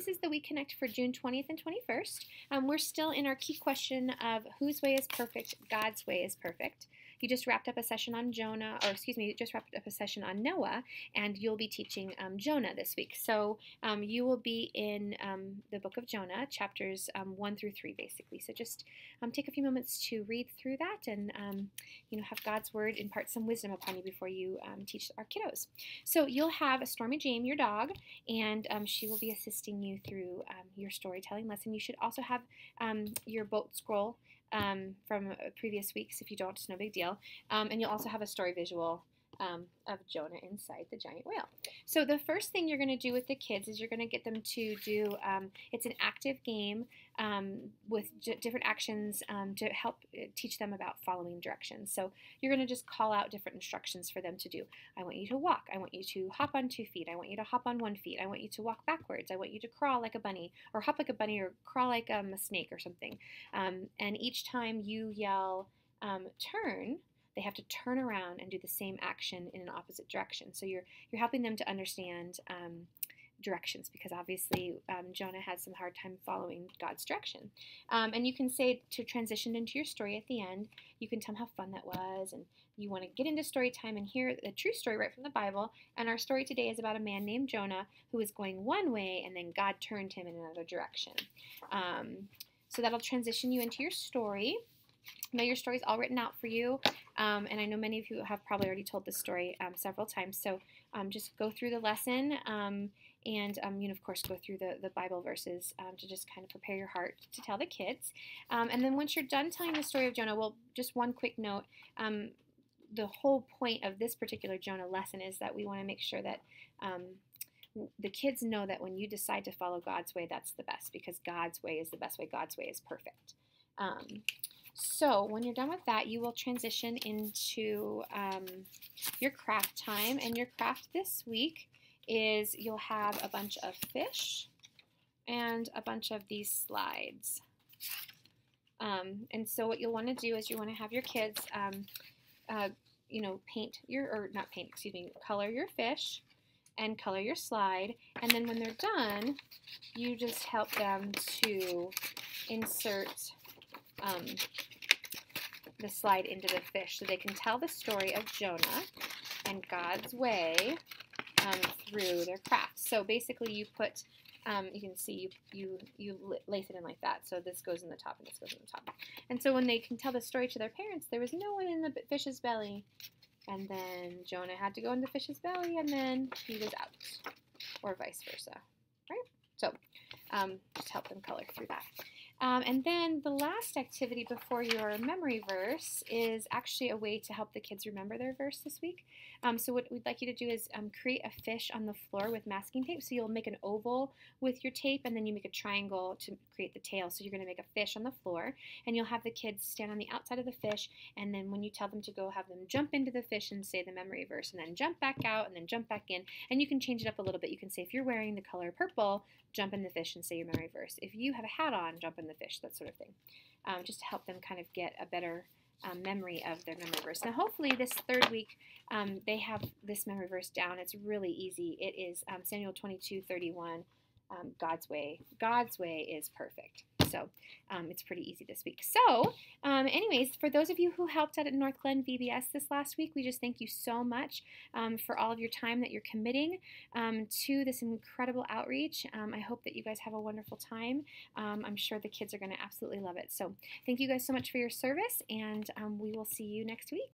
this is the We Connect for June 20th and 21st. We're still in our key question of whose way is perfect? God's way is perfect. You just wrapped up a session on Jonah, or excuse me, you just wrapped up a session on Noah, and you'll be teaching Jonah this week. So you will be in the book of Jonah, chapters 1 through 3, basically. So just take a few moments to read through that and have God's word impart some wisdom upon you before you teach our kiddos. So you'll have Stormy Jane, your dog, and she will be assisting you through your storytelling lesson. You should also have your boat scroll from previous weeks. If you don't, it's no big deal. And you'll also have a story visual of Jonah inside the giant whale. So the first thing you're going to do with the kids is you're going to get them to do, it's an active game with different actions to help teach them about following directions. So you're going to just call out different instructions for them to do. I want you to walk. I want you to hop on 2 feet. I want you to hop on 1 foot. I want you to walk backwards. I want you to crawl like a bunny, or hop like a bunny, or crawl like a snake or something. And each time you yell turn, they have to turn around and do the same action in an opposite direction. So you're helping them to understand directions, because obviously Jonah had some hard time following God's direction. And you can say, to transition into your story at the end, you can tell them how fun that was, and you want to get into story time and hear the true story right from the Bible. And our story today is about a man named Jonah who was going one way, and then God turned him in another direction. So that'll transition you into your story. Now your story's all written out for you, and I know many of you have probably already told this story several times, so just go through the lesson and of course go through the Bible verses to just kind of prepare your heart to tell the kids. And then once you're done telling the story of Jonah, well, just one quick note, the whole point of this particular Jonah lesson is that we want to make sure that the kids know that when you decide to follow God's way, that's the best, because God's way is the best way. God's way is perfect. So when you're done with that, you will transition into your craft time. And your craft this week is you'll have a bunch of fish and a bunch of these slides. And so what you'll want to do is you want to have your kids, color your fish and color your slide. And then when they're done, you just help them to insert the slide into the fish, so they can tell the story of Jonah and God's way through their craft. So basically you put, you can see you lace it in like that. So this goes in the top and this goes in the top. And so when they can tell the story to their parents, there was no one in the fish's belly, and then Jonah had to go in the fish's belly, and then he was out, or vice versa, right? So just help them color through that. And then the last activity before your memory verse is actually a way to help the kids remember their verse this week. So what we'd like you to do is create a fish on the floor with masking tape. So you'll make an oval with your tape, and then you make a triangle to create the tail. So you're going to make a fish on the floor, and you'll have the kids stand on the outside of the fish, and then when you tell them to go, have them jump into the fish and say the memory verse, and then jump back out, and then jump back in. And you can change it up a little bit. You can say, if you're wearing the color purple, jump in the fish and say your memory verse. If you have a hat on, jump in the fish, that sort of thing, just to help them kind of get a better memory of their memory verse. Now hopefully this third week they have this memory verse down. It's really easy. It is Samuel 22:31. God's way is perfect. So it's pretty easy this week. So anyways, for those of you who helped out at North Glen VBS this last week, we just thank you so much for all of your time that you're committing to this incredible outreach. I hope that you guys have a wonderful time. I'm sure the kids are going to absolutely love it. So thank you guys so much for your service, and we will see you next week.